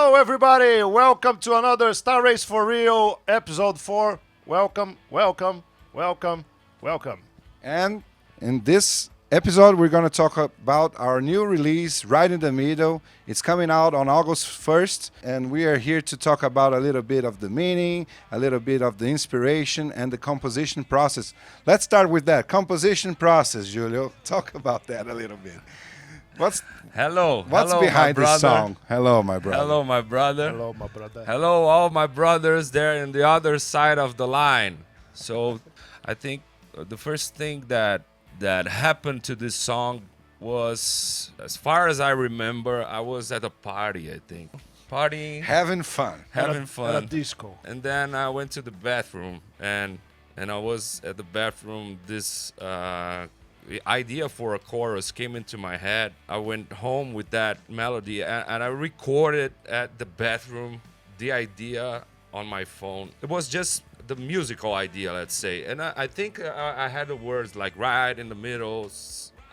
Hello, everybody. Welcome to another StarAce For Real episode 4. Welcome, welcome, welcome, welcome. And in this episode, we're going to talk about our new release, Right in the Middle. It's coming out on August 1st, and we are here to talk about a little bit of the meaning, a little bit of the inspiration, and the composition process. Let's start with that composition process, Julio. Talk about that a little bit. What's Hello. What's Hello, behind my this brother. song? Hello, my brother. Hello, my brother. Hello, my brother. Hello, all my brothers there in the other side of the line. So, I think the first thing that happened to this song was, as far as I remember, I was at a party. I think partying, Having fun. having At a fun, disco. and then I went to the bathroom, and I was at the bathroom. This the idea for a chorus came into my head. I went home with that melody, and I recorded at the bathroom the idea on my phone. It was just the musical idea, let's say, and I think I had the words like right in the middle.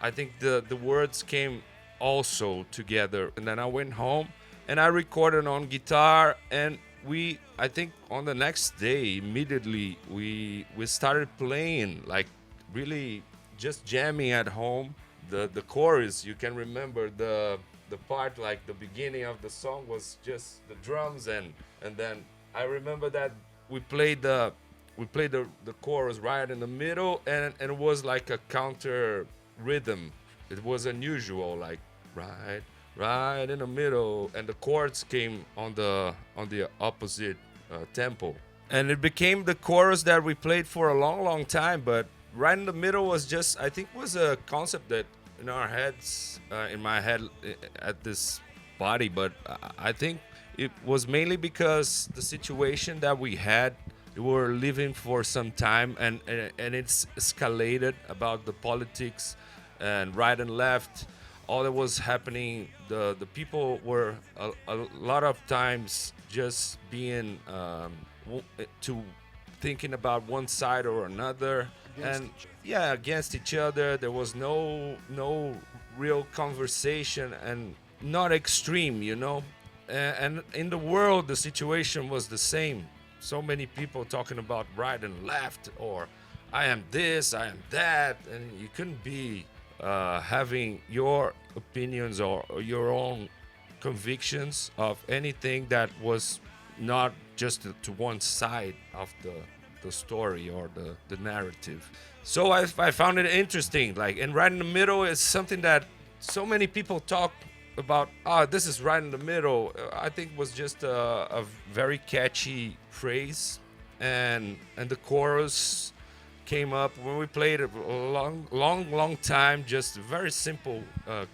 I think the words came also together, and then I went home and I recorded on guitar, and I think on the next day immediately we started playing, like really just jamming at home. The chorus, you can remember the part, like the beginning of the song was just the drums, and then I remember that we played the chorus right in the middle, and it was like a counter rhythm. It was unusual, like right in the middle, and the chords came on the opposite tempo, and it became the chorus that we played for a long time. But right in the middle was just, I think, was a concept that in our heads, in my head at this party. But I think it was mainly because the situation that we had, we were living for some time, and it's escalated about the politics and right and left. All that was happening, the people were a lot of times just being to thinking about one side or another, against each other. There was no real conversation, and not extreme, and in the world the situation was the same. So many people talking about right and left, or I am this, I am that, and you couldn't be having your opinions or your own convictions of anything that was not just to one side of the story or the narrative. So I found it interesting, like, and right in the middle is something that so many people talk about. This is right in the middle. I think was just a very catchy phrase, and the chorus came up when we played it a long time, just a very simple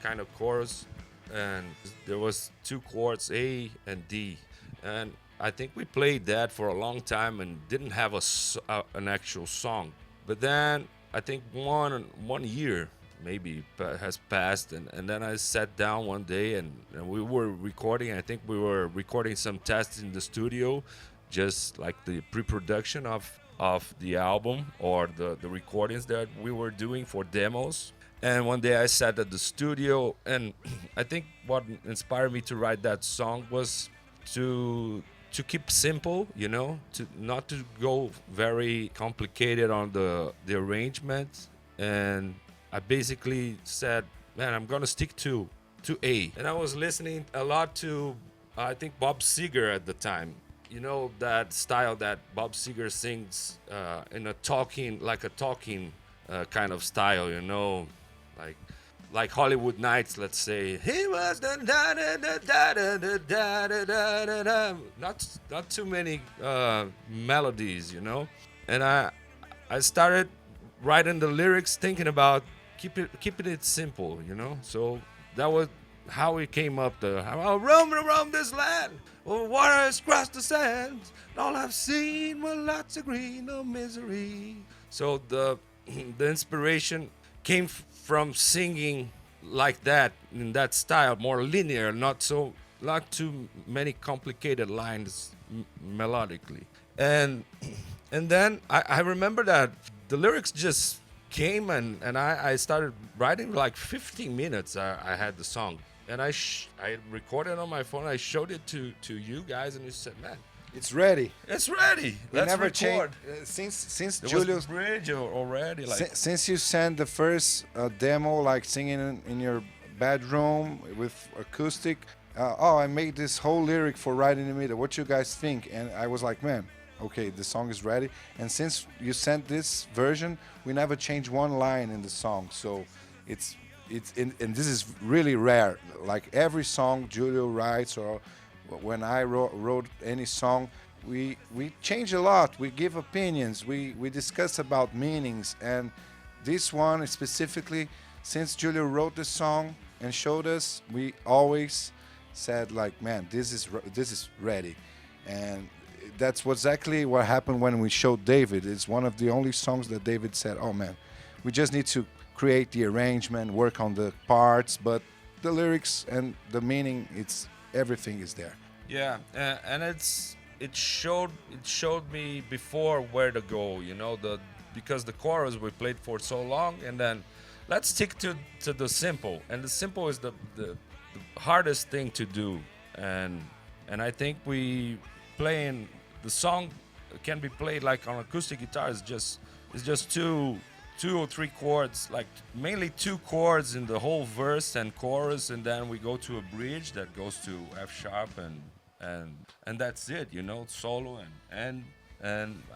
kind of chorus, and there was two chords, A and D, and I think we played that for a long time and didn't have an actual song. But then I think one year maybe has passed, and then I sat down one day, and we were recording. I think we were recording some tests in the studio, just like the pre-production of the album or the recordings that we were doing for demos. And one day I sat at the studio, and I think what inspired me to write that song was to keep simple, to not to go very complicated on the arrangement. And I basically said, man, I'm gonna stick to A. And I was listening a lot to, I think, Bob Seger at the time. That style that Bob Seger sings in a talking kind of style, like Hollywood Nights, let's say. He was the da da da da da da da da da da. Not too many melodies, And I started writing the lyrics, thinking about keeping it simple, So that was how it came up. I'll roam around this land, where waters cross the sands. All I've seen were lots of green, no misery. So the inspiration came from singing like that, in that style, more linear, not too many complicated lines melodically. And then I remember that the lyrics just came, and I started writing like 15 minutes. I had the song, and I recorded on my phone. I showed it to you guys, and you said, "Man, It's ready. it's ready. We Let's never record." changed since There Julio. was the bridge already. Like, Since you sent the first demo, like singing in your bedroom with acoustic, oh, I made this whole lyric for Right in the Middle. What you guys think? And I was like, man, okay, the song is ready. And since you sent this version, we never changed one line in the song. So and this is really rare. Like every song Julio writes, or when I wrote any song, we change a lot. We give opinions. We discuss about meanings. And this one specifically, since Julio wrote the song and showed us, we always said like, man, this is ready. And that's exactly what happened when we showed David. It's one of the only songs that David said, oh man, we just need to create the arrangement, work on the parts, but the lyrics and the meaning, it's everything is there. yeah, and it showed me before where to go. You know, because the chorus we played for so long, and then let's stick to the simple, and the simple is the hardest thing to do, and I think we playing the song can be played like on acoustic guitar. It's just two or three chords, like mainly two chords in the whole verse and chorus, and then we go to a bridge that goes to F sharp, and that's it, you know, solo, and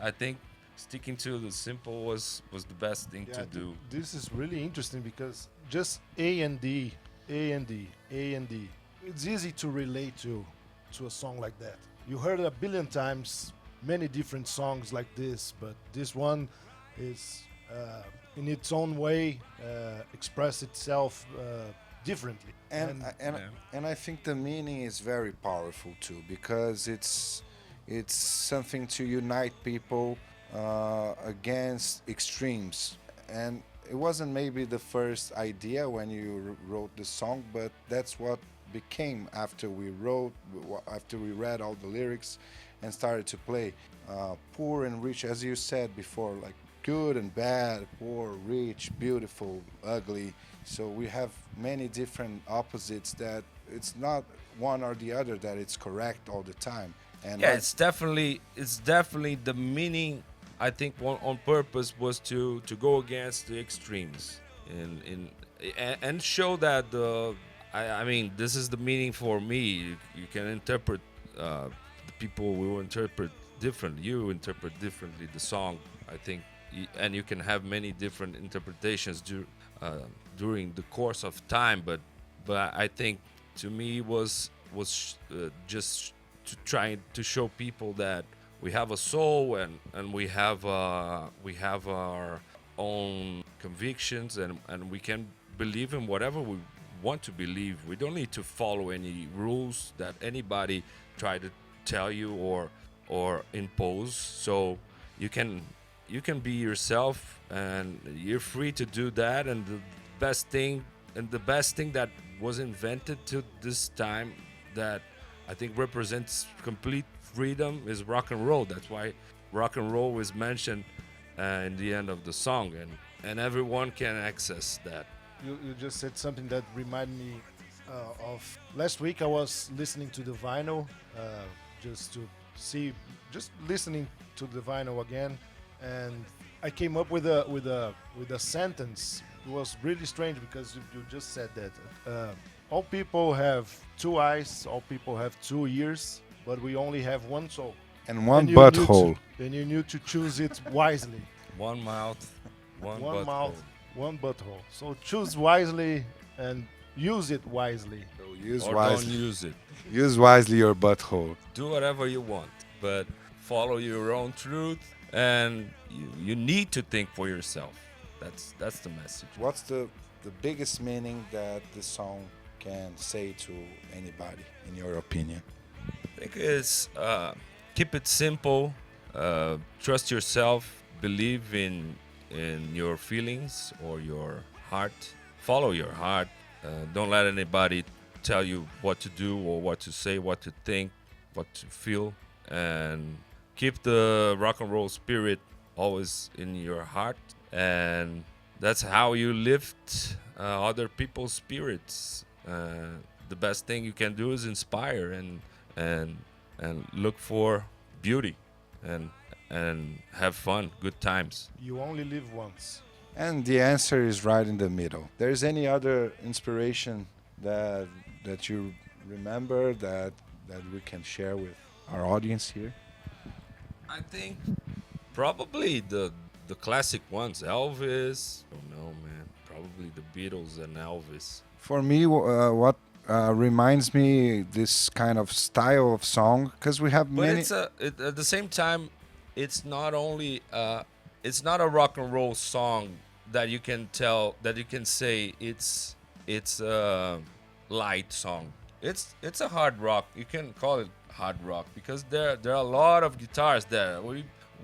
I think sticking to the simple was the best thing to do. This is really interesting because just A and D, A and D, A and D. It's easy to relate to a song like that. You heard it a billion times, many different songs like this, but this one is in its own way express itself differently. And I think the meaning is very powerful too, because it's something to unite people against extremes. And it wasn't maybe the first idea when you wrote the song, but that's what became after we read all the lyrics and started to play. Poor and rich, as you said before, like good and bad, poor, rich, beautiful, ugly. So we have many different opposites that it's not one or the other that it's correct all the time. And Yeah, it's definitely the meaning. I think on purpose was to go against the extremes and show that I mean, this is the meaning for me. You can interpret the people will interpret differently. You interpret differently the song, I think, and you can have many different interpretations during the course of time. But I think to me was just to try to show people that we have a soul and we have our own convictions and we can believe in whatever we want to believe. We don't need to follow any rules that anybody try to tell you or impose. So you can be yourself and you're free to do that. And the best thing that was invented to this time that I think represents complete freedom is rock and roll. That's why rock and roll is mentioned in the end of the song, and everyone can access that. You just said something that reminded me of last week. I was listening to the vinyl just listening to the vinyl again, and I came up with a sentence. It was really strange because you just said that all people have two eyes, all people have two ears, but we only have one soul. and one You butthole. Then you need to choose it wisely. One mouth, one One butthole. mouth, one butthole. So choose wisely and use it wisely. So use Or wisely. don't use it. Use wisely your butthole. Do whatever you want, but follow your own truth, and you need to think for yourself. That's the message. What's the biggest meaning that this song can say to anybody, in your opinion? I think it's keep it simple, trust yourself, believe in your feelings or your heart, follow your heart. Don't let anybody tell you what to do or what to say, what to think, what to feel, and keep the rock and roll spirit always in your heart, and that's how you lift other people's spirits. the best thing you can do is inspire and and look for beauty and and have fun, good times. You only live once. And the answer is right in the middle. There's any other inspiration that you remember that we can share with our audience here? I think probably the classic ones, Elvis. Don't know, man. Probably the Beatles and Elvis. For me, what reminds me this kind of style of song, because we have But many. at the same time, it's not only it's not a rock and roll song that you can tell that you can say it's a light song. It's a hard rock. You can call it hard rock because there are a lot of guitars there.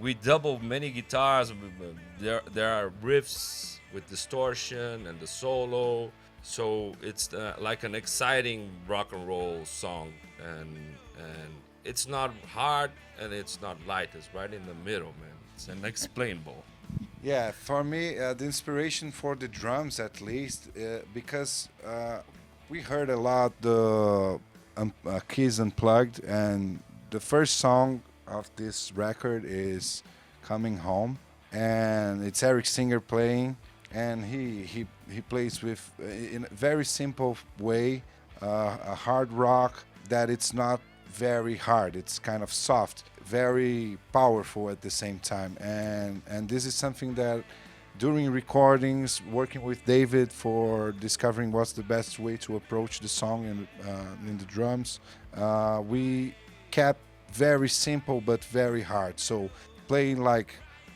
We double many guitars. There are riffs with distortion and the solo. So it's like an exciting rock and roll song, and it's not hard and it's not light. It's right in the middle, man. It's unexplainable. Yeah, for me, the inspiration for the drums, at least, because we heard a lot the Keys Unplugged, and the first song of this record is "Coming Home," and it's Eric Singer playing, and he plays with in a very simple way, a hard rock that it's not very hard. It's kind of soft, very powerful at the same time, and this is something that during recordings, working with David for discovering what's the best way to approach the song in the drums, we kept very simple but very hard. So playing like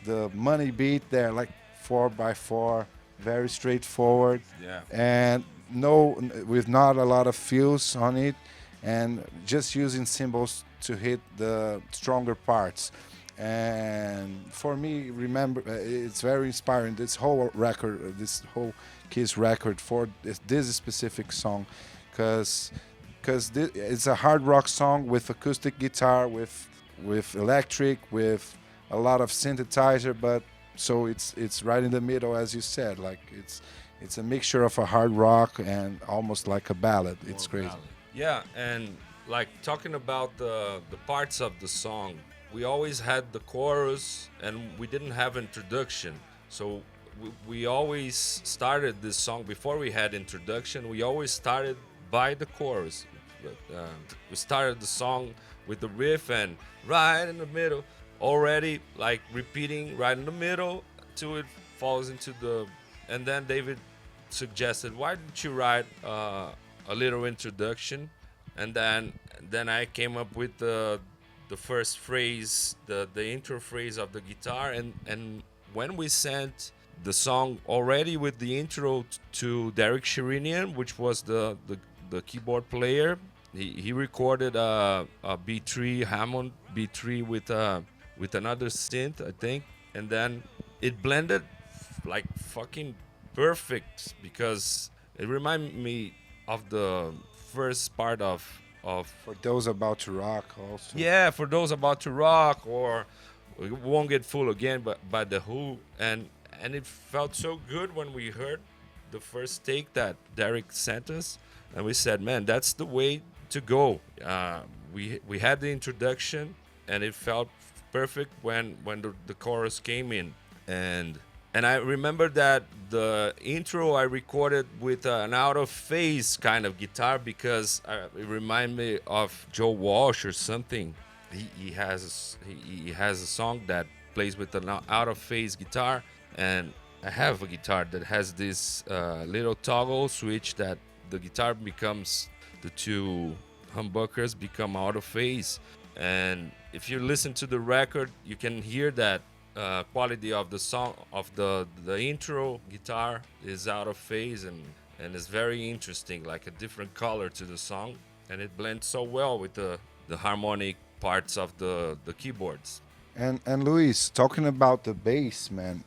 the money beat there, like 4x4, very straightforward, Yeah. and no, with not a lot of feels on it, and just using cymbals to hit the stronger parts. And for me, remember, it's very inspiring. This whole record, this whole Kiss record for this specific song, because it's a hard rock song with acoustic guitar, with electric, with a lot of synthesizer, but so it's right in the middle, as you said. Like it's a mixture of a hard rock and almost like a ballad. It's More crazy. ballad. Yeah, and like talking about the parts of the song, we always had the chorus and we didn't have introduction. So we always started this song before we had introduction. We always started by the chorus. We started the song with the riff and right in the middle, already like repeating right in the middle till it falls into the. And then David suggested, why don't you write a little introduction, and then I came up with the first phrase, the intro phrase of the guitar, and when we sent the song already with the intro to Derek Sherinian, which was the keyboard player, he recorded a B3 Hammond B3 with another synth, I think, and then it blended like fucking perfect because it reminded me of the first part of For those about to rock, also. yeah, for those about to rock, or we won't get full again, but by the Who, and it felt so good when we heard the first take that Derek sent us, and we said, man, that's the way to go. We had the introduction, and it felt perfect when the chorus came in, and I remember that the intro I recorded with an out of phase kind of guitar because it reminded me of Joe Walsh or something. He has a song that plays with an out of phase guitar, and I have a guitar that has this little toggle switch that the guitar becomes, the two humbuckers become out of phase, and if you listen to the record, you can hear that quality of the song, of the intro guitar is out of phase, and it's very interesting, like a different color to the song, and it blends so well with the harmonic parts of the keyboards. And Luis, talking about the bass, man,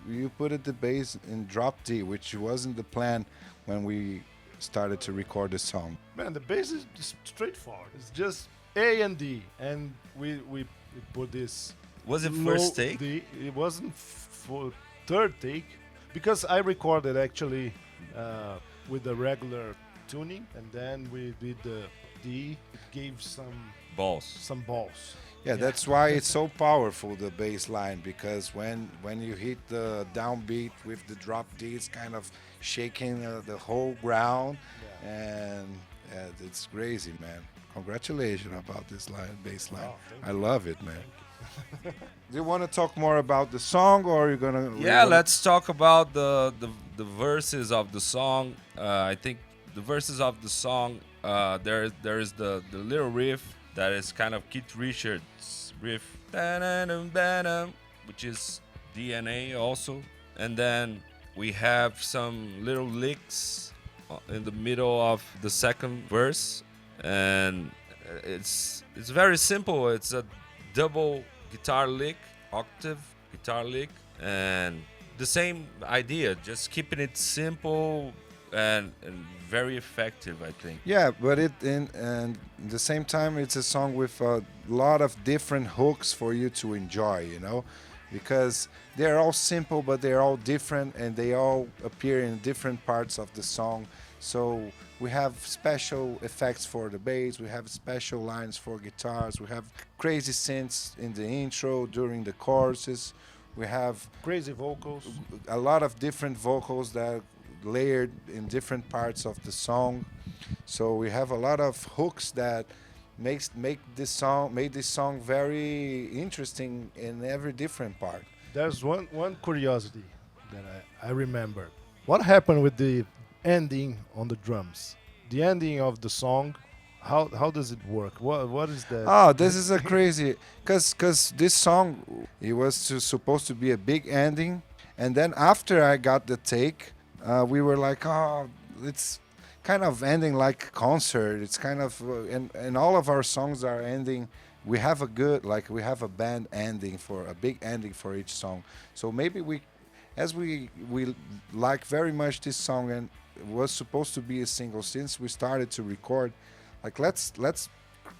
you put the bass in drop D, which wasn't the plan when we started to record the song. Man, the bass is just straightforward. It's just A and D, and we put this. Was it low first take? D. It wasn't for third take because I recorded actually with the regular tuning, and then we did the D. It gave Balls. some balls. Yeah, that's why it's so powerful, the bass line, because when you hit the downbeat with the drop D, it's kind of shaking the whole ground, and it's crazy, man. Congratulations about this bass line. Wow, thank I love it, man. Do you want to talk more about the song, or are you gonna? Yeah, let's talk about the verses of the song. I think the verses of the song, there is the little riff that is kind of Keith Richards riff, which is DNA also, and then we have some little licks in the middle of the second verse, and it's very simple. It's a double guitar lick, octave guitar lick, and the same idea, just keeping it simple and very effective, I think. Yeah, but and at the same time, it's a song with a lot of different hooks for you to enjoy, because they're all simple, but they're all different, and they all appear in different parts of the song. So we have special effects for the bass, we have special lines for guitars, we have crazy synths in the intro, during the choruses, we have Crazy vocals. a lot of different vocals that are layered in different parts of the song. So we have a lot of hooks that make this song very interesting in every different part. There's one curiosity that I remember. What happened with the ending on the drums? The ending of the song. How does it work? What is that? Oh, this is a crazy, cause this song, it was supposed to be a big ending, and then after I got the take, we were like, oh, it's kind of ending like a concert. It's kind of, and all of our songs are ending. We have we have a band ending, for a big ending for each song. So maybe as we like very much this song, and it was supposed to be a single since we started to record, like let's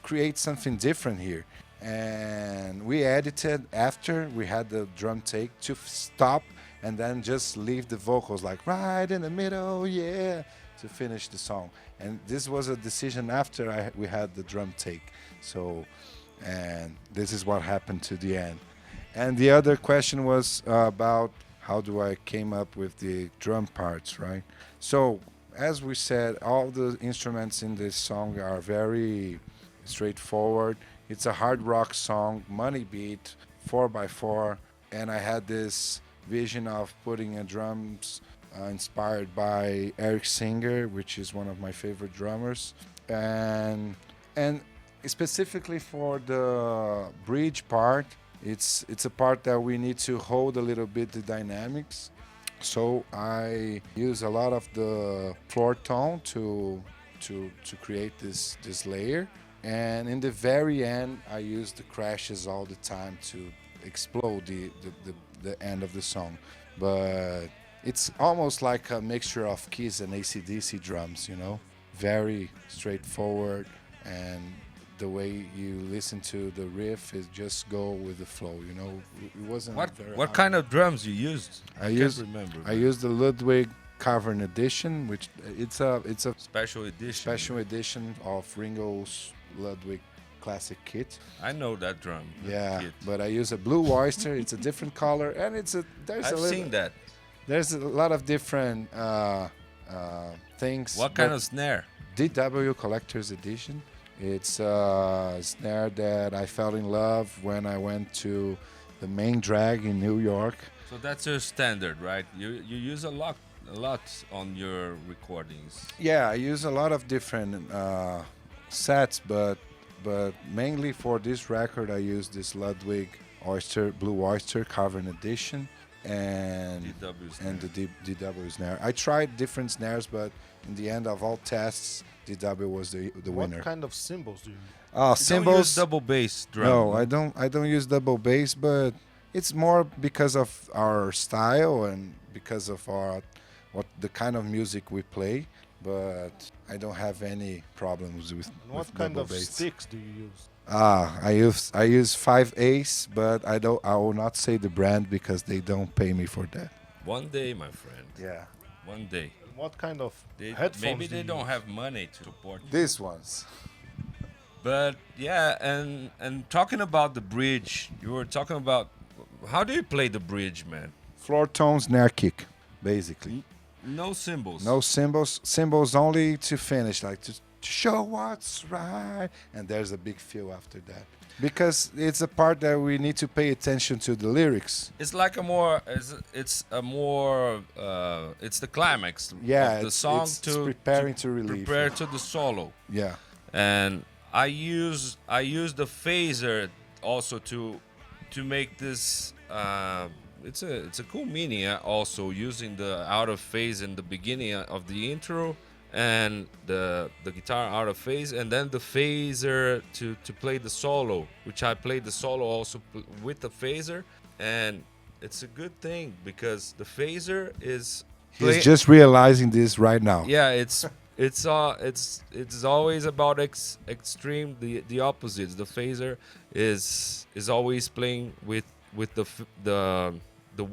create something different here. And we edited after we had the drum take to stop, and then just leave the vocals like right in the middle, yeah, to finish the song. And this was a decision after we had the drum take. So, and this is what happened to the end. And the other question was about how do I came up with the drum parts, right? So, as we said, all the instruments in this song are very straightforward. It's a hard rock song, money beat, 4x4, and I had this vision of putting a drums inspired by Eric Singer, which is one of my favorite drummers, and specifically for the bridge part, it's a part that we need to hold a little bit the dynamics. So I use a lot of the floor tone to create this layer, and in the very end I use the crashes all the time to explode the end of the song. But it's almost like a mixture of Kiss and AC/DC drums, very straightforward, and the way you listen to the riff is just go with the flow. It wasn't very What hard. kind of drums you used? I can't used remember. I used the Ludwig Cavern Edition, which it's a Special edition. special edition of Ringo's Ludwig classic kit. I know that drum. that Yeah, kit. but I use a Blue Oyster. It's a different color, and I've seen that. There's a lot of different things. What kind but of snare? DW Collector's Edition. It's a snare that I fell in love when I went to the main drag in New York. So that's your standard, right? You use a lot on your recordings. Yeah, I use a lot of different sets, but mainly for this record, I use this Ludwig Blue Oyster Cavern Edition, and DW snare. the DW snare. I tried different snares, but in the end of all tests, DW was the winner. What kind of cymbals do you use? You don't use Cymbals. double bass drum. No, I don't use double bass, but it's more because of our style and because of what the kind of music we play. But I don't have any problems with And what with kind double of bass. sticks do you use? I use 5 Ace, but I will not say the brand because they don't pay me for that. One day, my friend. Yeah. One day. what kind of They, headphones maybe do they you don't use? have money to support. These ones. But yeah, and talking about the bridge, you were talking about how do you play the bridge, man? Floor tone, snare kick, basically. No cymbals. No cymbals. Cymbals only to finish, like to show what's right. And there's a big feel after that. Because it's a part that we need to pay attention to the lyrics. It's like a more. It's a more. It's the climax Yeah, of the song it's to preparing to release. prepare to the solo. Yeah. And I use the phaser also to make this. It's a cool meaning. Also using the out of phase in the beginning of the intro and the guitar out of phase, and then the phaser to play the solo, which I played the solo also with the phaser, and it's a good thing because the phaser is. He's just realizing this right now. Yeah, it's always about extreme the opposites. The phaser is always playing with the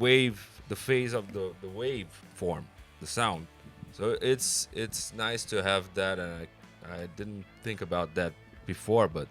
wave, the phase of the wave form, the sound. So it's nice to have that, and I didn't think about that before, but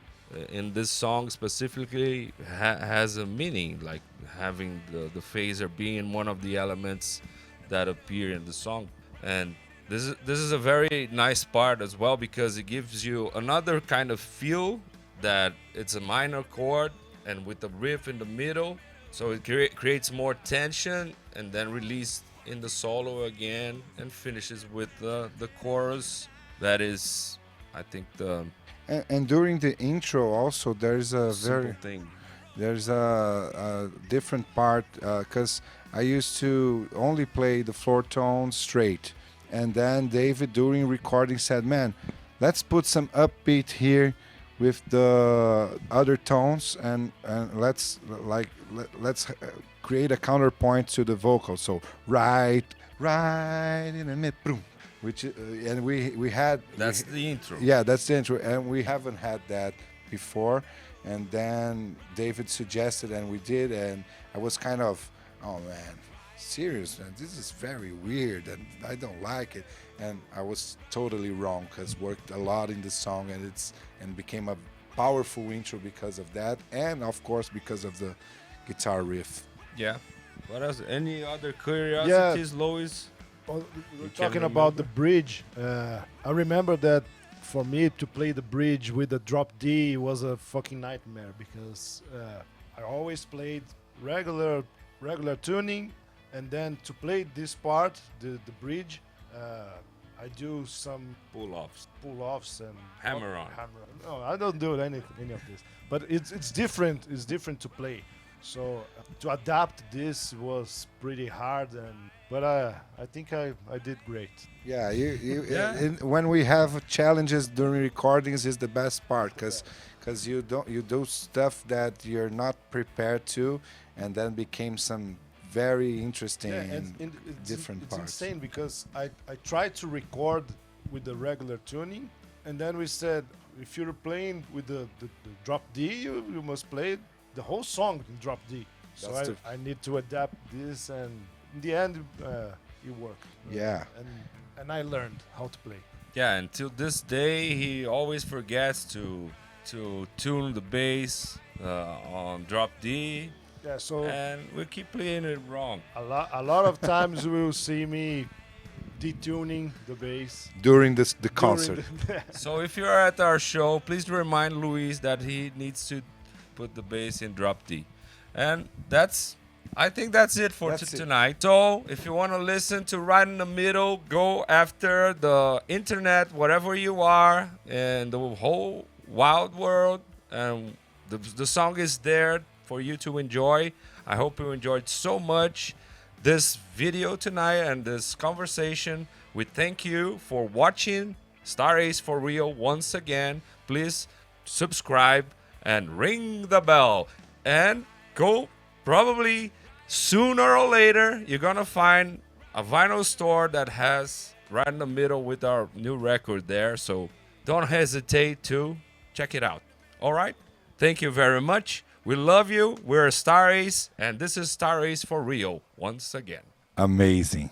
in this song specifically has a meaning, like having the phaser being one of the elements that appear in the song. And this is a very nice part as well because it gives you another kind of feel that it's a minor chord and with the riff in the middle, so it creates more tension and then release in the solo again and finishes with the chorus. That is, I think, the And during the intro also there's a simple thing. there's a different part because I used to only play the floor tone straight, and then David during recording said, "Man, let's put some upbeat here with the other tones, and let's create a counterpoint to the vocal. So right in the mid, boom." Which and we had That's the intro. yeah, that's the intro, and we haven't had that before. And then David suggested, and we did, and I was kind of, oh man, serious, man, this is very weird, and I don't like it. And I was totally wrong because worked a lot in the song, and became a powerful intro because of that, and of course because of the guitar riff. Yeah. What else? Any other curiosities, Lois? Well, You talking can about the remember? bridge, I remember that for me to play the bridge with the drop D was a fucking nightmare because I always played regular tuning, and then to play this part, the bridge, I do some Pull-offs. pull-offs and Hammer on. No, I don't do any of this. But it's different. It's different to play. So to adapt this was pretty hard, but I think I did great. Yeah, Yeah. when we have challenges during recordings is the best part because you do stuff that you're not prepared to, and then became some very interesting different it's parts. insane because I tried to record with the regular tuning, and then we said if you're playing with the drop D, you must play the whole song in drop D. So That's I need to adapt this, and in the end it worked. Yeah. And I learned how to play. Yeah, until this day, he always forgets to tune the bass on drop D, Yeah, so and we keep playing it wrong. a lot of times you will see me detuning the bass During the during concert. So if you're at our show, please remind Luis that he needs to put the bass in drop D. And I think that's it for That's it. tonight. So if you want to listen to Right in the Middle, go after the internet, wherever you are, in the whole wild world. And the song is there for you to enjoy. I hope you enjoyed so much this video tonight and this conversation. We thank you for watching StarAce For Real once again. Please subscribe and ring the bell, and go probably sooner or later you're gonna find a vinyl store that has Right in the Middle with our new record there, so don't hesitate to check it out. All right, thank you very much. We love you. We're StarAce, and this is StarAce For Real once again. Amazing.